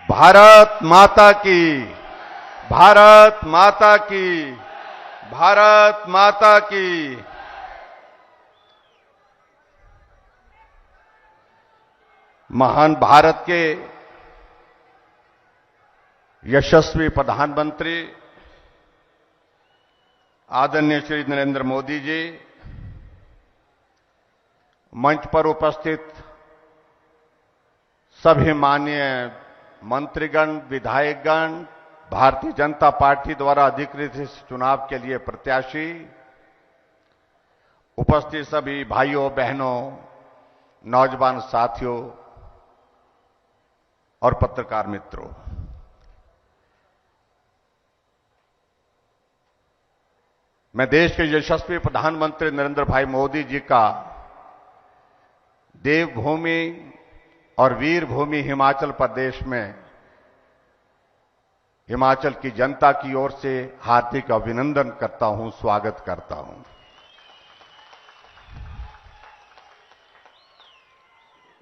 भारत माता की, भारत माता की, भारत माता की। महान भारत के यशस्वी प्रधानमंत्री आदरणीय श्री नरेंद्र मोदी जी, मंच पर उपस्थित सभी माननीय मंत्रीगण, विधायकगण, भारतीय जनता पार्टी द्वारा अधिकृत इस चुनाव के लिए प्रत्याशी, उपस्थित सभी भाइयों बहनों, नौजवान साथियों और पत्रकार मित्रों, मैं देश के यशस्वी प्रधानमंत्री नरेंद्र भाई मोदी जी का देवभूमि और वीरभूमि हिमाचल प्रदेश में हिमाचल की जनता की ओर से हार्दिक अभिनंदन करता हूं, स्वागत करता हूं।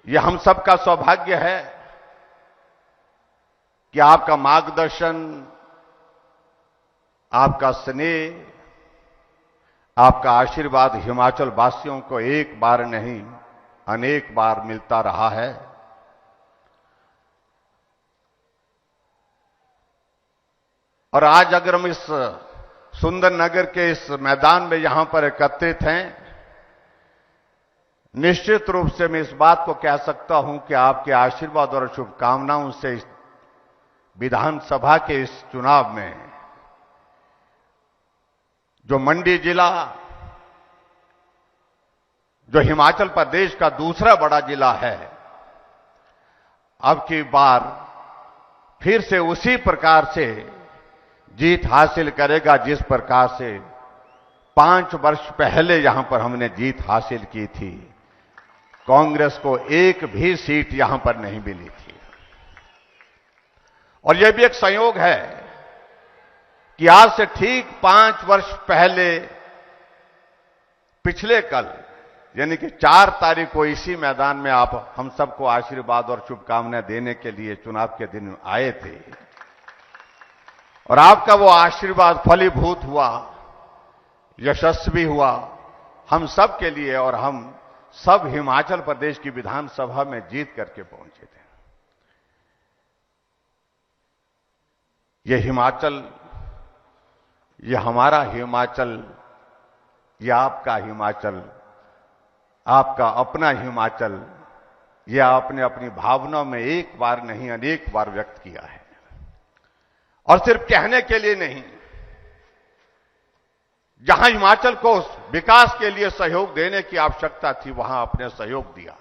यह हम सबका सौभाग्य है कि आपका मार्गदर्शन, आपका स्नेह, आपका आशीर्वाद हिमाचल वासियों को एक बार नहीं अनेक बार मिलता रहा है। और आज अगर हम इस सुंदर नगर के इस मैदान में यहां पर एकत्रित हैं, निश्चित रूप से मैं इस बात को कह सकता हूं कि आपके आशीर्वाद और शुभकामनाओं से इस विधानसभा के इस चुनाव में जो मंडी जिला, जो हिमाचल प्रदेश का दूसरा बड़ा जिला है, अब की बार फिर से उसी प्रकार से जीत हासिल करेगा जिस प्रकार से 5 वर्ष पहले यहां पर हमने जीत हासिल की थी। कांग्रेस को एक भी सीट यहां पर नहीं मिली थी। और यह भी एक संयोग है कि आज से ठीक 5 वर्ष पहले, पिछले कल यानी कि 4 तारीख को इसी मैदान में आप हम सबको आशीर्वाद और शुभकामनाएं देने के लिए चुनाव के दिन आए थे। और आपका वो आशीर्वाद फलीभूत हुआ, यशस्वी हुआ हम सब के लिए, और हम सब हिमाचल प्रदेश की विधानसभा में जीत करके पहुंचे थे। ये हिमाचल, ये हमारा हिमाचल, ये आपका हिमाचल, आपका अपना हिमाचल, ये आपने अपनी भावनाओं में एक बार नहीं अनेक बार व्यक्त किया है। और सिर्फ कहने के लिए नहीं, जहां हिमाचल को विकास के लिए सहयोग देने की आवश्यकता थी वहां आपने सहयोग दिया।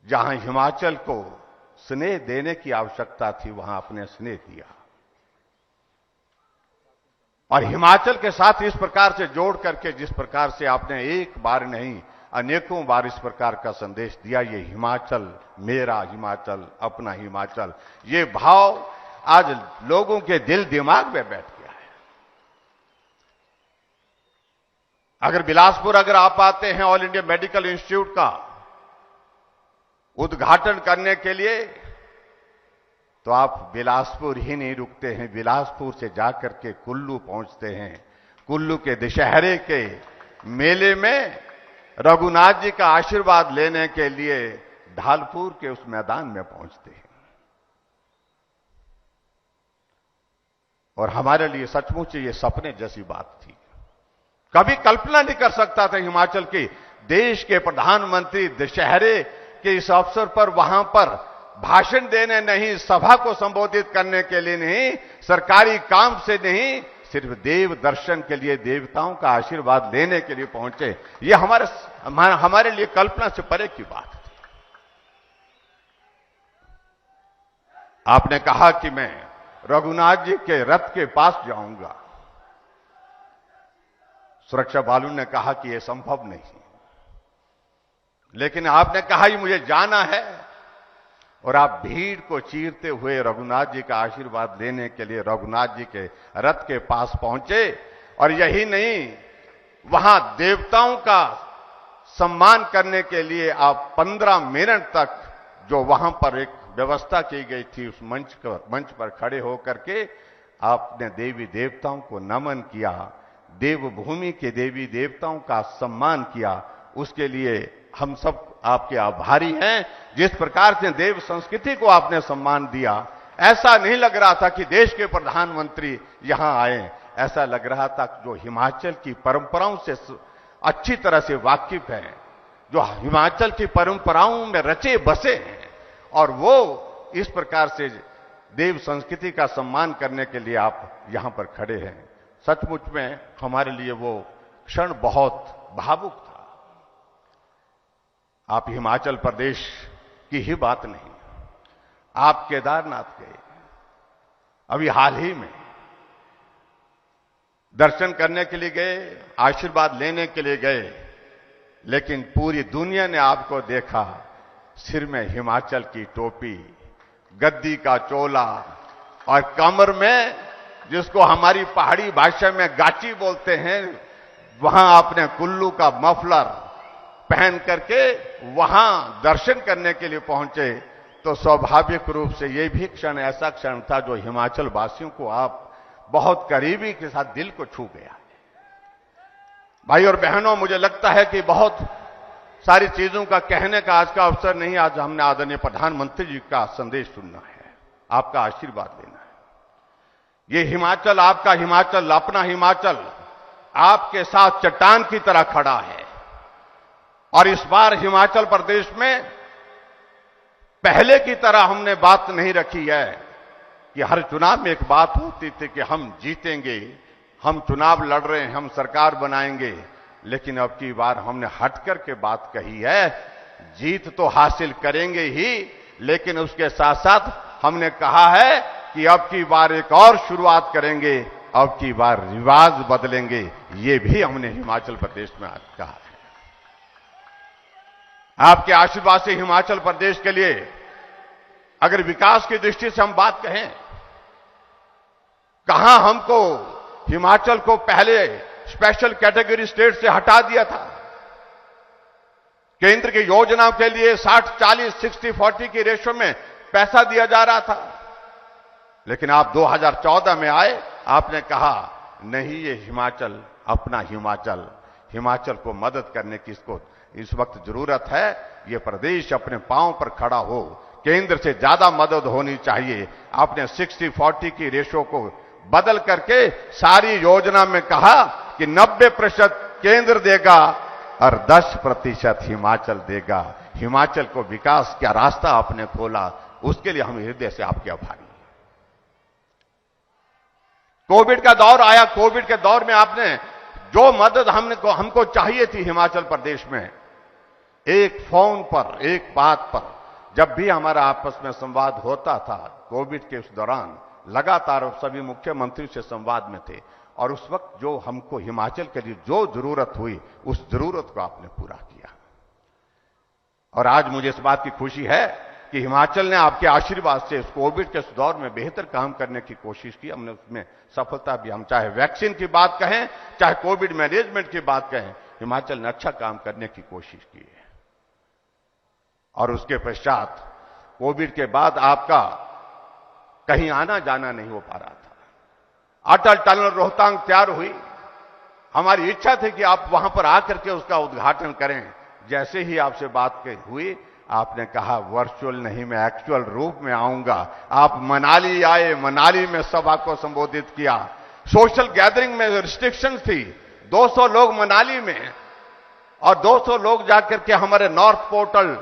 जहां हिमाचल को स्नेह देने की आवश्यकता थी वहां आपने स्नेह दिया। और हिमाचल के साथ इस प्रकार से जोड़ करके जिस प्रकार से आपने एक बार नहीं अनेकों बार इस प्रकार का संदेश दिया, ये हिमाचल मेरा हिमाचल, अपना हिमाचल, ये भाव आज लोगों के दिल दिमाग में बैठ गया है। अगर बिलासपुर अगर आप आते हैं ऑल इंडिया मेडिकल इंस्टीट्यूट का उद्घाटन करने के लिए, तो आप बिलासपुर ही नहीं रुकते हैं, बिलासपुर से जाकर के कुल्लू पहुंचते हैं। कुल्लू के दशहरे के मेले में रघुनाथ जी का आशीर्वाद लेने के लिए ढालपुर के उस मैदान में पहुंचते हैं। और हमारे लिए सचमुच ये सपने जैसी बात थी। कभी कल्पना नहीं कर सकता था हिमाचल के देश के प्रधानमंत्री दशहरे के इस अवसर पर वहां पर भाषण देने नहीं, सभा को संबोधित करने के लिए नहीं, सरकारी काम से नहीं, सिर्फ देव दर्शन के लिए, देवताओं का आशीर्वाद लेने के लिए पहुंचे। ये हमारे लिए कल्पना से परे की बात थी। आपने कहा कि मैं रघुनाथ जी के रथ के पास जाऊंगा। सुरक्षा बालू ने कहा कि यह संभव नहीं, लेकिन आपने कहा कि मुझे जाना है, और आप भीड़ को चीरते हुए रघुनाथ जी का आशीर्वाद लेने के लिए रघुनाथ जी के रथ के पास पहुंचे। और यही नहीं, वहां देवताओं का सम्मान करने के लिए आप 15 मिनट तक जो वहां पर एक व्यवस्था की गई थी उस मंच पर खड़े होकर के आपने देवी देवताओं को नमन किया, देवभूमि के देवी देवताओं का सम्मान किया। उसके लिए हम सब आपके आभारी हैं। जिस प्रकार से देव संस्कृति को आपने सम्मान दिया, ऐसा नहीं लग रहा था कि देश के प्रधानमंत्री यहां आए, ऐसा लग रहा था जो हिमाचल की परंपराओं से अच्छी तरह से वाकिफ है, जो हिमाचल की परंपराओं में रचे बसे हैं, और वो इस प्रकार से देव संस्कृति का सम्मान करने के लिए आप यहां पर खड़े हैं। सचमुच में हमारे लिए वो क्षण बहुत भावुक था। आप हिमाचल प्रदेश की ही बात नहीं, आप केदारनाथ गए, अभी हाल ही में दर्शन करने के लिए गए, आशीर्वाद लेने के लिए गए, लेकिन पूरी दुनिया ने आपको देखा सिर में हिमाचल की टोपी, गद्दी का चोला और कमर में, जिसको हमारी पहाड़ी भाषा में गाची बोलते हैं, वहां आपने कुल्लू का मफलर पहन करके वहां दर्शन करने के लिए पहुंचे। तो स्वाभाविक रूप से यह भी क्षण ऐसा क्षण था जो हिमाचल वासियों को आप बहुत करीबी के साथ दिल को छू गया। भाई और बहनों, मुझे लगता है कि बहुत सारी चीजों का कहने का आज का अवसर नहीं। आज हमने आदरणीय प्रधानमंत्री जी का संदेश सुनना है, आपका आशीर्वाद लेना है। ये हिमाचल, आपका हिमाचल, अपना हिमाचल आपके साथ चट्टान की तरह खड़ा है। और इस बार हिमाचल प्रदेश में पहले की तरह हमने बात नहीं रखी है कि हर चुनाव में एक बात होती थी कि हम जीतेंगे, हम चुनाव लड़ रहे हैं, हम सरकार बनाएंगे। लेकिन अब की बार हमने हटकर के बात कही है, जीत तो हासिल करेंगे ही, लेकिन उसके साथ साथ हमने कहा है कि अब की बार एक और शुरुआत करेंगे, अब की बार रिवाज बदलेंगे। ये भी हमने हिमाचल प्रदेश में आज कहा है। आपके आशीर्वाद से हिमाचल प्रदेश के लिए अगर विकास की दृष्टि से हम बात कहें, कहां हमको हिमाचल को पहले स्पेशल कैटेगरी स्टेट से हटा दिया था। केंद्र की योजनाओं के लिए 60-40, 60-40 की रेशो में पैसा दिया जा रहा था, लेकिन आप 2014 में आए, आपने कहा नहीं, ये हिमाचल अपना हिमाचल, हिमाचल को मदद करने की इसको इस वक्त जरूरत है। ये प्रदेश अपने पांव पर खड़ा हो, केंद्र से ज्यादा मदद होनी चाहिए। आपने 60-40 की रेशो को बदल करके सारी योजना में कहा कि 90% केंद्र देगा और 10% हिमाचल देगा। हिमाचल को विकास का रास्ता आपने खोला, उसके लिए हम हृदय से आपके आभारी हैं। कोविड का दौर आया, कोविड के दौर में आपने जो मदद हमको चाहिए थी हिमाचल प्रदेश में, एक फोन पर, एक बात पर, जब भी हमारा आपस में संवाद होता था कोविड के उस दौरान, लगातार सभी मुख्यमंत्री से संवाद में थे, और उस वक्त जो हमको हिमाचल के लिए जो जरूरत हुई, उस जरूरत को आपने पूरा किया। और आज मुझे इस बात की खुशी है कि हिमाचल ने आपके आशीर्वाद से इस कोविड के दौर में बेहतर काम करने की कोशिश की। हमने उसमें सफलता भी, हम चाहे वैक्सीन की बात कहें, चाहे कोविड मैनेजमेंट की बात कहें, हिमाचल ने अच्छा काम करने की कोशिश की है। और उसके पश्चात कोविड के बाद आपका कहीं आना जाना नहीं हो पा रहा था। अटल टनल रोहतांग तैयार हुई, हमारी इच्छा थी कि आप वहां पर आकर के उसका उद्घाटन करें। जैसे ही आपसे बात हुई, आपने कहा वर्चुअल नहीं, मैं एक्चुअल रूप में आऊंगा। आप मनाली आए, मनाली में सभा को संबोधित किया। सोशल गैदरिंग में रिस्ट्रिक्शन थी, 200 लोग मनाली में और 200 लोग जाकर के हमारे नॉर्थ पोर्टल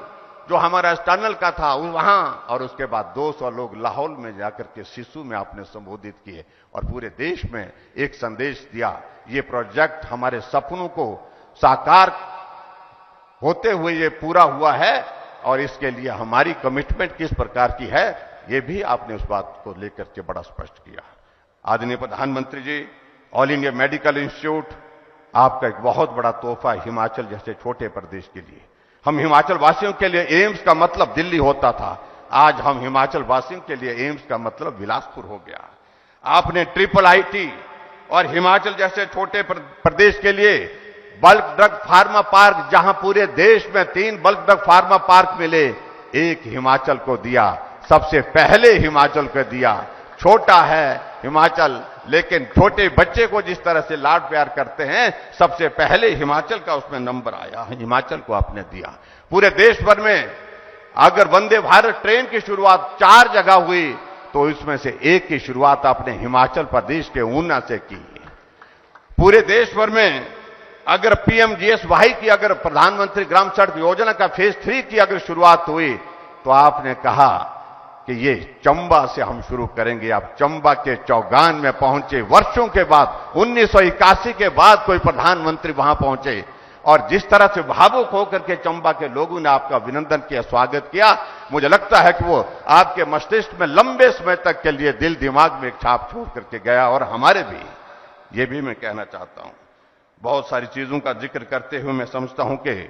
जो हमारा टनल का था वहां, और उसके बाद 200 लोग लाहौल में जाकर के सिसु में आपने संबोधित किए और पूरे देश में एक संदेश दिया। ये प्रोजेक्ट हमारे सपनों को साकार होते हुए ये पूरा हुआ है, और इसके लिए हमारी कमिटमेंट किस प्रकार की है, ये भी आपने उस बात को लेकर के बड़ा स्पष्ट किया। आदरणीय प्रधानमंत्री जी, ऑल इंडिया मेडिकल इंस्टीट्यूट आपका एक बहुत बड़ा तोहफा हिमाचल जैसे छोटे प्रदेश के लिए। हम हिमाचल वासियों के लिए एम्स का मतलब दिल्ली होता था, आज हम हिमाचल वासियों के लिए एम्स का मतलब बिलासपुर हो गया। आपने ट्रिपल आईटी और हिमाचल जैसे छोटे प्रदेश के लिए बल्क ड्रग फार्मा पार्क, जहां पूरे देश में 3 बल्क ड्रग फार्मा पार्क मिले, एक हिमाचल को दिया। सबसे पहले हिमाचल को दिया। छोटा है हिमाचल, लेकिन छोटे बच्चे को जिस तरह से लाड प्यार करते हैं, सबसे पहले हिमाचल का उसमें नंबर आया, हिमाचल को आपने दिया। पूरे देश भर में अगर वंदे भारत ट्रेन की शुरुआत 4 जगह हुई, तो इसमें से एक की शुरुआत आपने हिमाचल प्रदेश के ऊना से की। पूरे देश भर में अगर पीएमजीएसवाई की, अगर प्रधानमंत्री ग्राम सड़क योजना का फेज 3 की अगर शुरुआत हुई, तो आपने कहा कि ये चंबा से हम शुरू करेंगे। आप चंबा के चौगान में पहुंचे, वर्षों के बाद, 1981 के बाद कोई प्रधानमंत्री वहां पहुंचे, और जिस तरह से भावुक होकर के चंबा के लोगों ने आपका अभिनंदन किया, स्वागत किया, मुझे लगता है कि वो आपके मस्तिष्क में लंबे समय तक के लिए दिल दिमाग में एक छाप छोड़ करके गया। और हमारे भी, ये भी मैं कहना चाहता हूं, बहुत सारी चीजों का जिक्र करते हुए मैं समझता हूं कि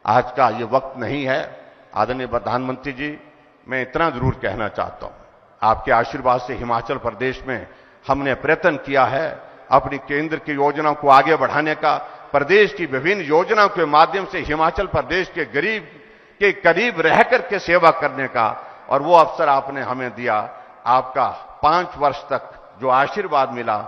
आज का ये वक्त नहीं है। आदरणीय प्रधानमंत्री जी, मैं इतना जरूर कहना चाहता हूं, आपके आशीर्वाद से हिमाचल प्रदेश में हमने प्रयत्न किया है अपनी केंद्र की योजनाओं को आगे बढ़ाने का, प्रदेश की विभिन्न योजनाओं के माध्यम से हिमाचल प्रदेश के गरीब के करीब रहकर के सेवा करने का, और वो अवसर आपने हमें दिया। आपका 5 वर्ष तक जो आशीर्वाद मिला,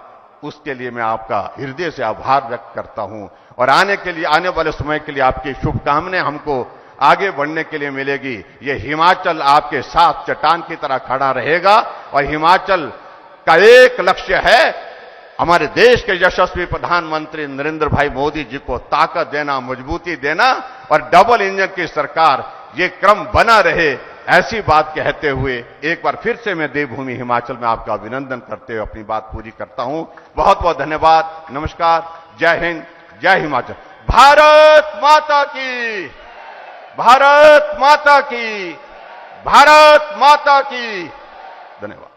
उसके लिए मैं आपका हृदय से आभार व्यक्त करता हूं। और आने वाले समय के लिए आपकी शुभकामनाएं हमको आगे बढ़ने के लिए मिलेगी। ये हिमाचल आपके साथ चट्टान की तरह खड़ा रहेगा, और हिमाचल का एक लक्ष्य है, हमारे देश के यशस्वी प्रधानमंत्री नरेंद्र भाई मोदी जी को ताकत देना, मजबूती देना, और डबल इंजन की सरकार, ये क्रम बना रहे, ऐसी बात कहते हुए एक बार फिर से मैं देवभूमि हिमाचल में आपका अभिनंदन करते हुए अपनी बात पूरी करता हूं। बहुत बहुत धन्यवाद, नमस्कार, जय हिंद, जय हिमाचल। भारत माता की, भारत माता की, भारत माता की। धन्यवाद।